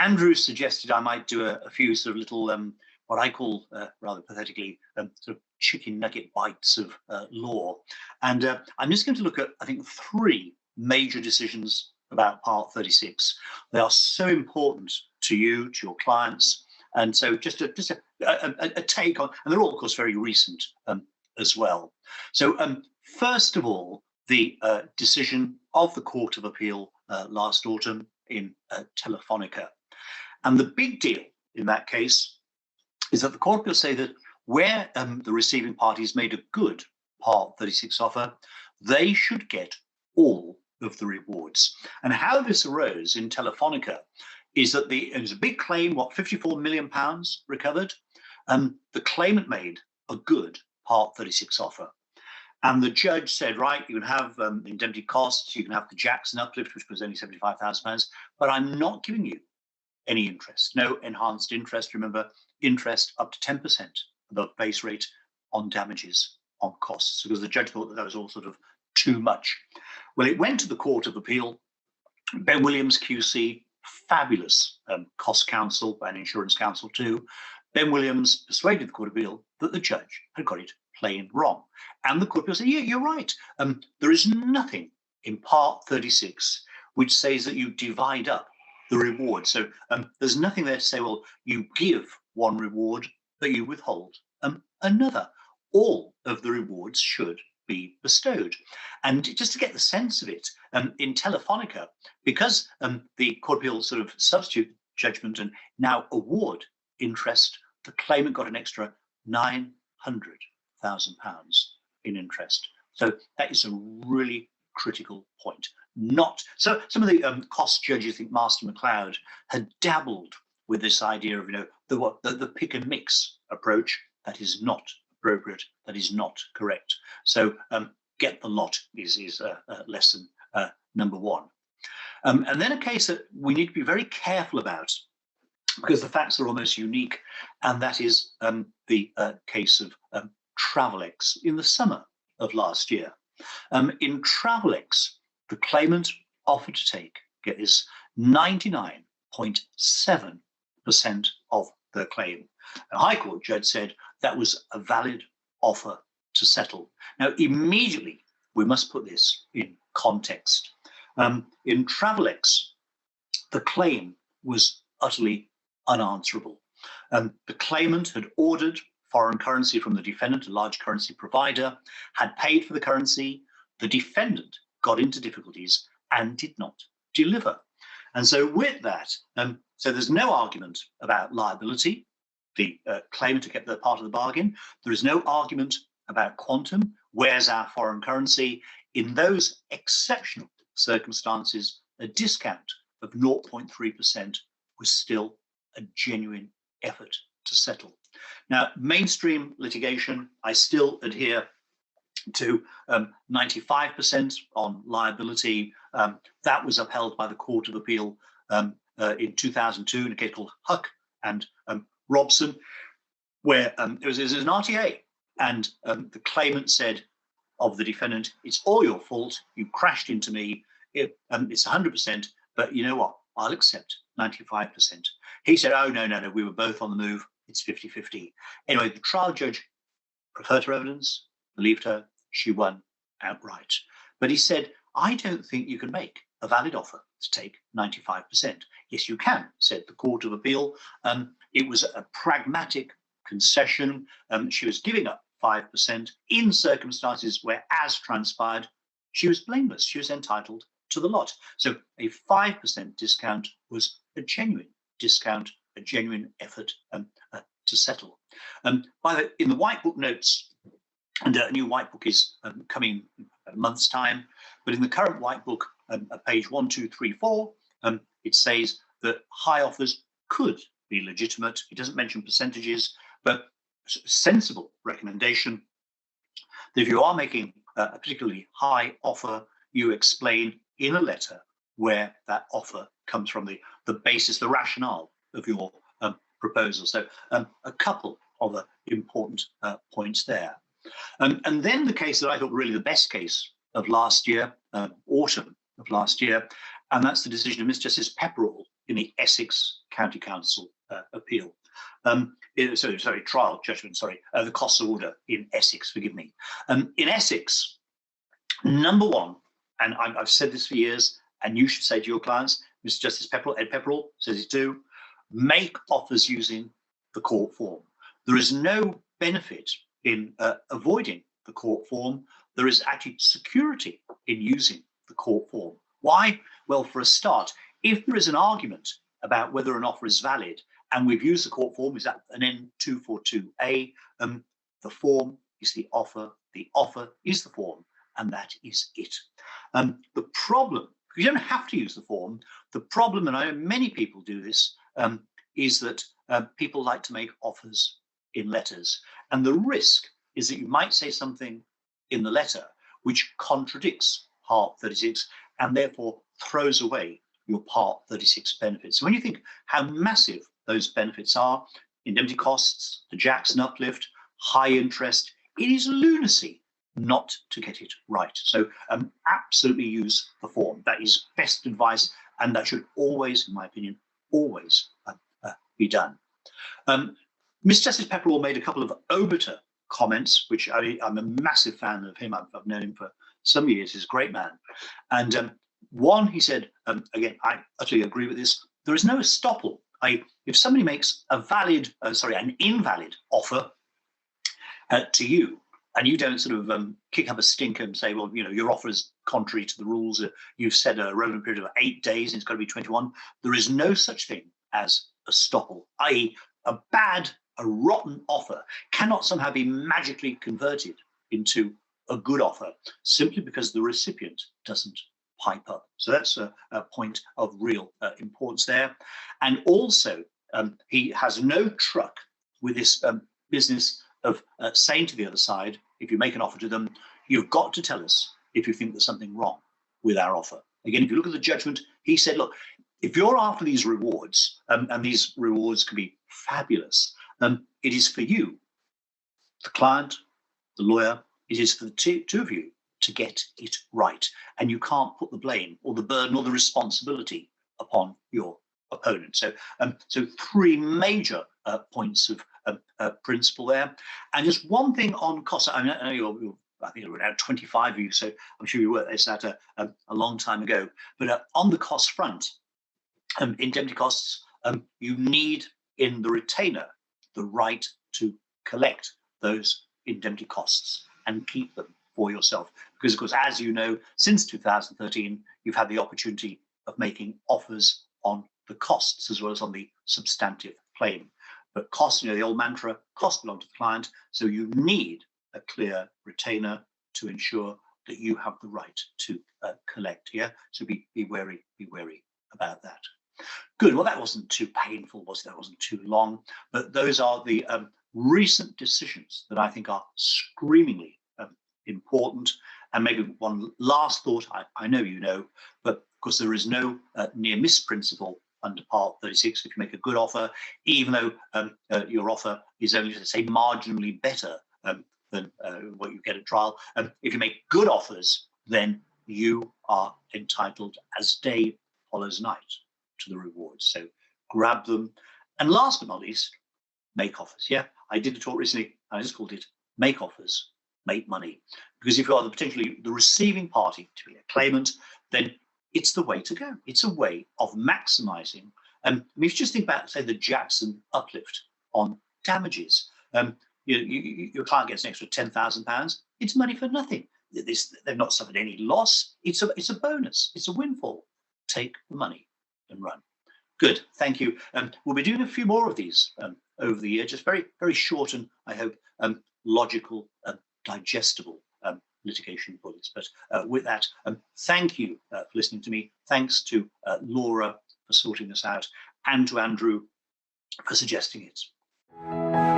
Andrew suggested I might do a few sort of little, what I call, rather pathetically, sort of chicken nugget bites of law. And I'm just going to look at, I think, 3 major decisions about Part 36. They are so important to you, to your clients. And so just a take on, and they're all, of course, very recent as well. So first of all, the decision of the Court of Appeal last autumn in Telefonica. And the big deal in that case is that the court will say that where the receiving parties made a good Part 36 offer, they should get all of the rewards. And how this arose in Telefonica is that it was a big claim, what, £54 million recovered? The claimant made a good Part 36 offer. And the judge said, right, you can have indemnity costs, you can have the Jackson uplift, which was only £75,000, but I'm not giving you any interest, no enhanced interest. Remember, interest up to 10% above base rate on damages on costs, because the judge thought that was all sort of too much. Well, it went to the Court of Appeal. Ben Williams, QC, fabulous cost counsel and insurance counsel too. Ben Williams persuaded the Court of Appeal that the judge had got it plain wrong. And the Court of Appeal said, yeah, you're right. There is nothing in Part 36 which says that you divide up the reward. So there's nothing there to say, well, you give one reward, but you withhold another. All of the rewards should be bestowed. And just to get the sense of it, in Telefonica, because the Court of Appeal sort of substitute judgment and now award interest, the claimant got an extra £900,000 in interest. So that is a really critical point. Not so. Some of the cost judges, I think Master McLeod, had dabbled with this idea of the pick and mix approach. That is not appropriate. That is not correct. So get the lot is lesson number 1. And then a case that we need to be very careful about, because the facts are almost unique, and that is the case of Travelex in the summer of last year. In Travelex, the claimant offered to take, get this, 99.7% of the claim. The High Court judge said that was a valid offer to settle. Now, immediately, we must put this in context. In Travelex, the claim was utterly unanswerable. The claimant had ordered foreign currency from the defendant, a large currency provider, had paid for the currency. The defendant got into difficulties and did not deliver. And so with that, so there's no argument about liability. The claimant to get the part of the bargain. There is no argument about quantum. Where's our foreign currency? In those exceptional circumstances, a discount of 0.3% was still a genuine effort to settle. Now, mainstream litigation, I still adhere to 95% on liability. That was upheld by the Court of Appeal in 2002 in a case called Huck and Robson, where it was an RTA, and the claimant said of the defendant, it's all your fault, you crashed into me, it's 100%, but you know what, I'll accept 95%. He said, oh, no, we were both on the move, it's 50-50. Anyway, the trial judge preferred her evidence, believed her, she won outright. But he said, I don't think you can make a valid offer to take 95%. Yes, you can, said the Court of Appeal. It was a pragmatic concession. She was giving up 5% in circumstances where, as transpired, she was blameless. She was entitled to the lot. So a 5% discount was a genuine discount, a genuine effort to settle. In the White Book notes, and a new White Book is coming in a month's time, but in the current White Book, at page 1, 2, 3, 4, it says that high offers could be legitimate. It doesn't mention percentages, but a sensible recommendation that if you are making a particularly high offer, you explain in a letter where that offer comes from, the basis, the rationale of your proposal. So a couple of important points there. And then the case that I thought really the best case of last year, autumn of last year, and that's the decision of Miss Justice Pepperell in the Essex County Council appeal. Trial judgment, the costs of order in Essex, forgive me. In Essex, number one, and I've said this for years, and you should say to your clients, Mr. Justice Pepperell, Ed Pepperell says it too, make offers using the court form. There is no benefit in avoiding the court form. There is actually security in using the court form. Why? Well, for a start, if there is an argument about whether an offer is valid, and we've used the court form, is that an N242A, the form is the offer is the form, and that is it. The problem, you don't have to use the form, the problem, and I know many people do this, is that people like to make offers in letters. And the risk is that you might say something in the letter which contradicts Part 36 and therefore throws away your Part 36 benefits. So when you think how massive those benefits are, indemnity costs, the Jackson uplift, high interest, it is lunacy not to get it right. So absolutely use the form. That is best advice, and that should always, in my opinion, always be done. Mr. Justice Pepperell made a couple of obiter comments, which I'm a massive fan of him. I've known him for some years. He's a great man. And one, he said, again, I utterly agree with this, there is no estoppel. If somebody makes an invalid offer to you, and you don't sort of kick up a stink and say, well, your offer is contrary to the rules. You've said a relevant period of 8 days, and it's got to be 21. There is no such thing as estoppel, i.e. a rotten offer cannot somehow be magically converted into a good offer simply because the recipient doesn't pipe up. So that's a point of real importance there. And also, he has no truck with this business of saying to the other side, if you make an offer to them, you've got to tell us if you think there's something wrong with our offer. Again, if you look at the judgment, he said, look, if you're after these rewards, and these rewards can be fabulous, it is for you, the client, the lawyer, it is for the two of you to get it right. And you can't put the blame or the burden or the responsibility upon your opponent. So, three major points of principle there. And just one thing on costs. I know I think there were around 25 of you, so I'm sure you worked this out a long time ago. But on the cost front, indemnity costs, you need in the retainer the right to collect those indemnity costs and keep them for yourself. Because, of course, as you know, since 2013, you've had the opportunity of making offers on the costs as well as on the substantive claim. But costs, the old mantra, costs belong to the client. So you need a clear retainer to ensure that you have the right to collect. Yeah. So be wary about that. Good. Well, that wasn't too painful, was it? That wasn't too long. But those are the recent decisions that I think are screamingly important. And maybe one last thought, I know you know, but of course there is no near miss principle under Part 36. If you make a good offer, even though your offer is only, let's say, marginally better than what you get at trial, if you make good offers, then you are entitled, as day follows night, to the rewards. So grab them. And last but not least, make offers. Yeah, I did a talk recently, I just called it Make Offers, Make Money. Because if you are potentially the receiving party, to be a claimant, then it's the way to go. It's a way of maximizing. If you just think about, say, the Jackson uplift on damages, your client gets an extra £10,000. It's money for nothing. They've not suffered any loss. It's a bonus. It's a windfall. Take the money and run. Good, thank you. We'll be doing a few more of these over the year, just very, very short and I hope logical, digestible litigation bullets. But with that, thank you for listening to me. Thanks to Laura for sorting this out and to Andrew for suggesting it.